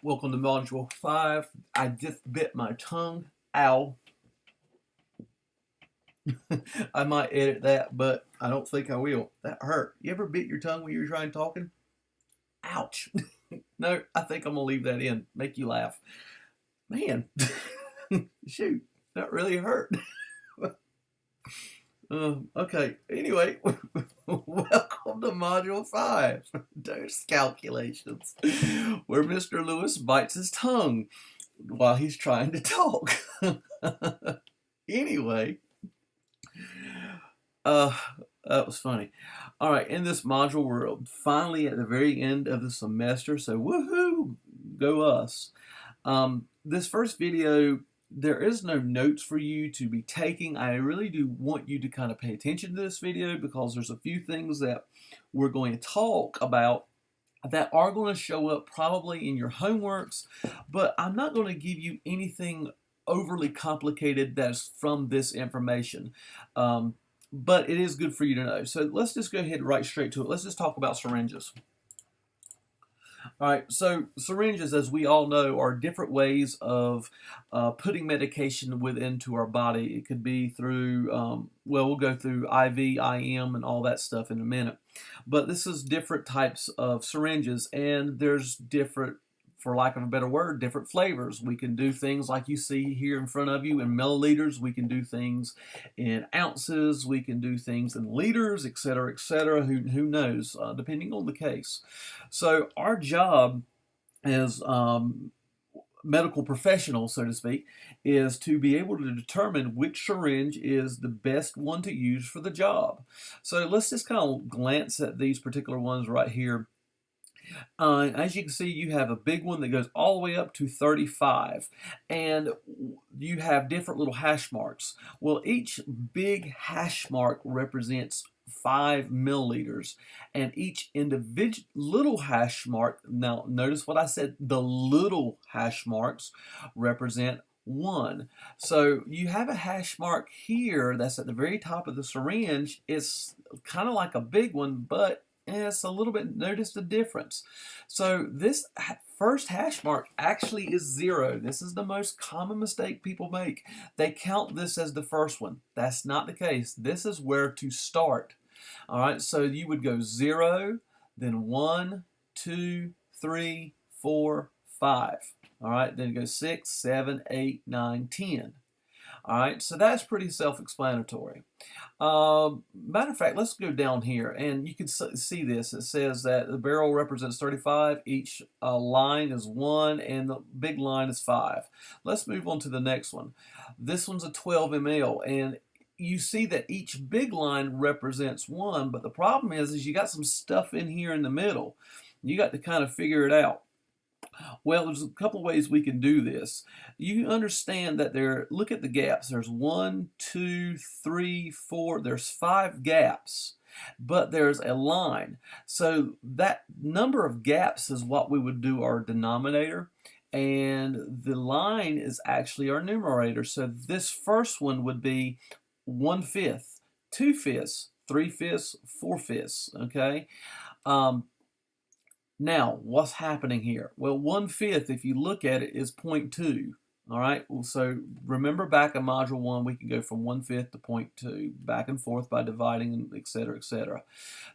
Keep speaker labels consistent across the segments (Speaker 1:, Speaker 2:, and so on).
Speaker 1: Welcome to Module 5. I just bit my tongue. Ow. I might edit that, but I don't think I will. That hurt. You ever bit your tongue when you were trying talking? Ouch. No, I think I'm going to leave that in. Make you laugh. Man, shoot, that really hurt. Okay, anyway, welcome to Module 5, Dose Calculations, where Mr. Lewis bites his tongue while he's trying to talk. Anyway, that was funny. All right, in this module, we're finally at the very end of the semester, so woohoo, go us. This first video, there is no notes for you to be taking. I really do want you to kind of pay attention to this video because there's a few things that we're going to talk about that are going to show up probably in your homeworks, but I'm not going to give you anything overly complicated that's from this information. But it is good for you to know. So let's just go ahead right straight to it. Let's just talk about syringes. All right, so syringes, as we all know, are different ways of putting medication into our body. It could be through, well, we'll go through IV, IM, and all that stuff in a minute. But this is different types of syringes, and there's different, for lack of a better word, different flavors. We can do things like you see here in front of you in milliliters. We can do things in ounces. We can do things in liters, etc., etc. Who knows, depending on the case. So our job as medical professionals, so to speak, is to be able to determine which syringe is the best one to use for the job. So let's just kind of glance at these particular ones right here. As you can see, you have a big one that goes all the way up to 35, and you have different little hash marks. Well, each big hash mark represents 5 milliliters, and each individual little hash mark, now notice what I said, the little hash marks represent 1. So you have a hash mark here that's at the very top of the syringe. It's kind of like a big one, but it's a little bit, notice the difference. So this first hash mark actually is 0. This is the most common mistake people make. They count this as the first one. That's not the case. This is where to start. All right, so you would go 0, then 1, 2, 3, 4, 5. All right, then go 6, 7, 8, 9, 10. All right, so that's pretty self-explanatory. Matter of fact, let's go down here, and you can see this. It says that the barrel represents 35, each line is 1, and the big line is 5. Let's move on to the next one. This one's a 12 ml, and you see that each big line represents 1, but the problem is you got some stuff in here in the middle. You got to kind of figure it out. Well, there's a couple of ways we can do this. You understand that look at the gaps. There's 1, 2, 3, 4, there's 5 gaps, but there's a line. So that number of gaps is what we would do our denominator, and the line is actually our numerator. So this first one would be 1/5, 2/5, 3/5, 4/5, okay? Now, what's happening here? Well, 1/5, if you look at it, is 0.2. All right, well, so remember back in Module 1, we can go from 1/5 to 0.2, back and forth by dividing, etc., etc.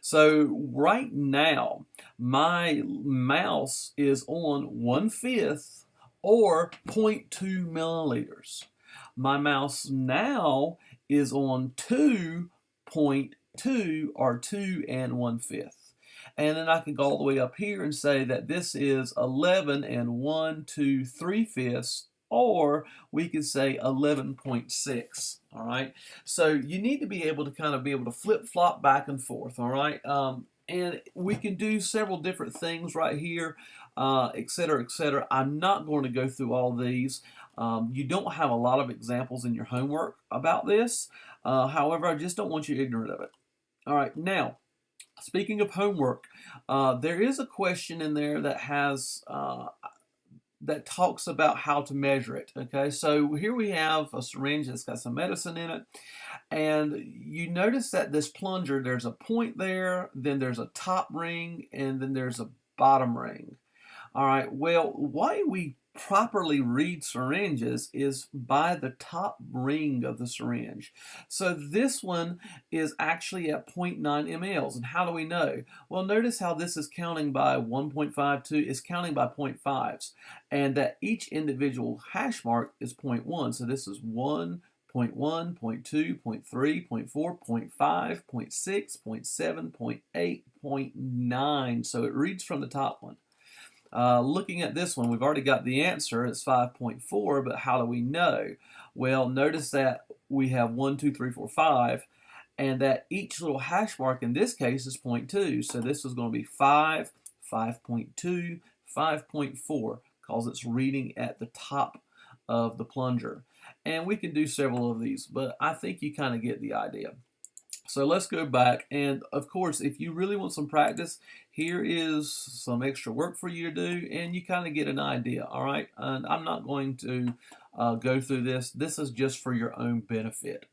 Speaker 1: So right now, my mouse is on 1/5 or 0.2 milliliters. My mouse now is on 2.2 or 2 and 1/5. And then I can go all the way up here and say that this is 11 and 1, 2, 3/5, or we could say 11.6. All right. So you need to be able to kind of be able to flip-flop back and forth. All right. And we can do several different things right here, etc., etc. I'm not going to go through all these. You don't have a lot of examples in your homework about this. However, I just don't want you ignorant of it. All right. Now, speaking of homework, there is a question in there that has that talks about how to measure it. Okay, so here we have a syringe that's got some medicine in it, and you notice that this plunger, there's a point there, then there's a top ring, and then there's a bottom ring. All right, well, why we properly read syringes is by the top ring of the syringe. So this one is actually at zero point 0.9 mLs. And how do we know? Well, notice how this is counting by 1.52, it's counting by 0.5s, and that each individual hash mark is 0.1. So this is 1, 0.1, 0.2, 0.3, 0.4, 0.5, 0.6, 0.7, 0.8, 0.9. So it reads from the top one. Looking at this one, we've already got the answer. It's 5.4, but how do we know? Well, notice that we have 1, 2, 3, 4, 5, and that each little hash mark in this case is 0.2. So this is going to be 5, 5.2, 5.4, because it's reading at the top of the plunger. And we can do several of these, but I think you kind of get the idea. So let's go back, and of course, if you really want some practice, here is some extra work for you to do, and you kind of get an idea, all right? And I'm not going to go through this. This is just for your own benefit.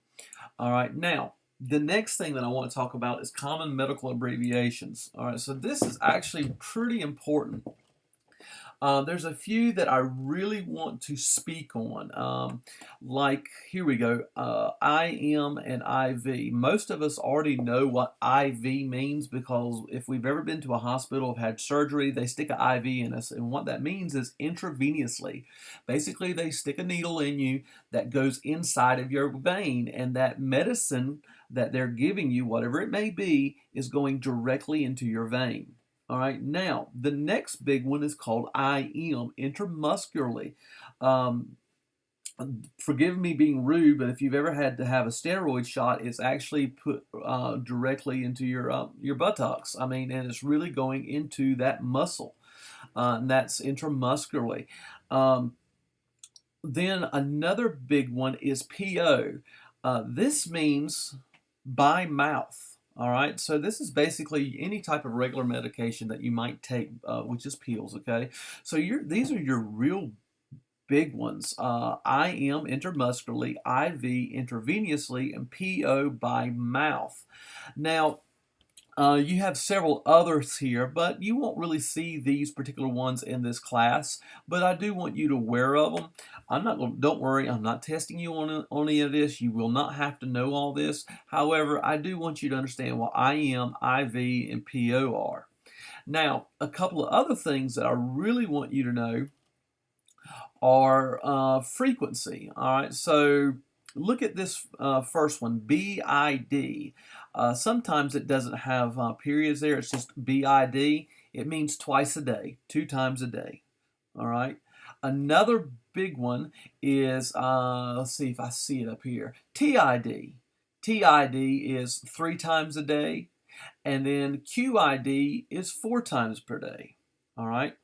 Speaker 1: All right, now, the next thing that I want to talk about is common medical abbreviations. All right, so this is actually pretty important. There's a few that I really want to speak on. Like, here we go, IM and IV. Most of us already know what IV means, because if we've ever been to a hospital, have had surgery, they stick an IV in us. And what that means is intravenously. Basically, they stick a needle in you that goes inside of your vein, and that medicine that they're giving you, whatever it may be, is going directly into your vein. All right, now the next big one is called Iem Intramuscularly. Forgive me being rude, but if you've ever had to have a steroid shot, it's actually put directly into your buttocks. I mean, and it's really going into that muscle, and that's intramuscularly. Then another big one is PO. This means by mouth. All right, so this is basically any type of regular medication that you might take, which is pills, okay? So these are your real big ones. IM intramuscularly, IV intravenously, and PO by mouth. Now, you have several others here, but you won't really see these particular ones in this class, but I do want you to aware of them. Don't worry, I'm not testing you on any of this. You will not have to know all this. However, I do want you to understand what IM, IV, and PO are. Now, a couple of other things that I really want you to know are frequency. All right, so look at this first one, BID. Sometimes it doesn't have periods there. It's just BID. It means twice a day, 2 times a day. All right. Another big one is, let's see if I see it up here, TID. TID is 3 times a day. And then QID is 4 times per day. All right.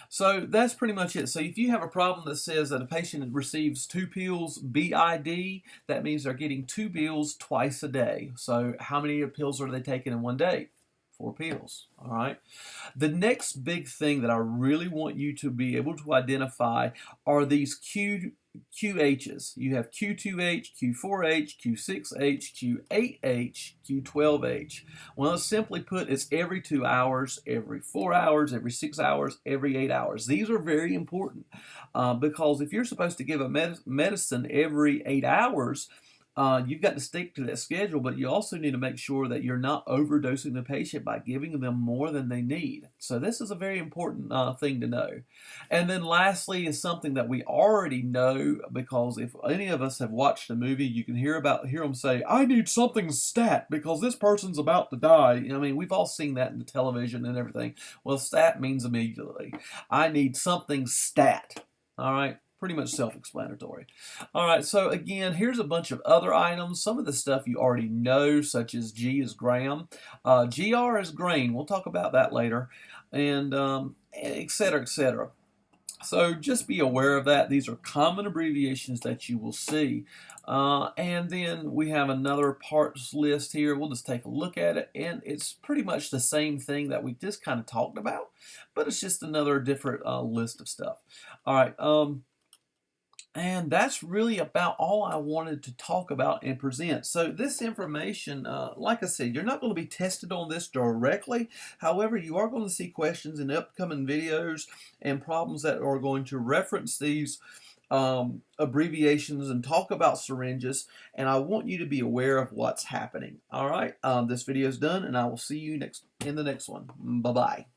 Speaker 1: So that's pretty much it. So if you have a problem that says that a patient receives 2 pills BID, that means they're getting 2 pills twice a day. So how many pills are they taking in one day? 4 pills. All right. The next big thing that I really want you to be able to identify are these QHs. You have Q2H, Q4H, Q6H, Q8H, Q12H. Well, simply put, it's every 2 hours, every 4 hours, every 6 hours, every 8 hours. These are very important because if you're supposed to give a medicine every 8 hours, you've got to stick to that schedule, but you also need to make sure that you're not overdosing the patient by giving them more than they need. So this is a very important thing to know. And then lastly is something that we already know, because if any of us have watched a movie, you can hear them say, I need something stat because this person's about to die. I mean, we've all seen that in the television and everything. Well, stat means immediately. I need something stat. All right. Pretty much self-explanatory. All right, so again, here's a bunch of other items. Some of the stuff you already know, such as G is gram. GR is grain. We'll talk about that later. And et cetera, et cetera. So just be aware of that. These are common abbreviations that you will see. And then we have another parts list here. We'll just take a look at it. And it's pretty much the same thing that we just kind of talked about, but it's just another different list of stuff. All right. And that's really about all I wanted to talk about and present. So this information, like I said, you're not going to be tested on this directly. However, you are going to see questions in upcoming videos and problems that are going to reference these abbreviations and talk about syringes. And I want you to be aware of what's happening. All right, this video is done, and I will see you in the next one. Bye-bye.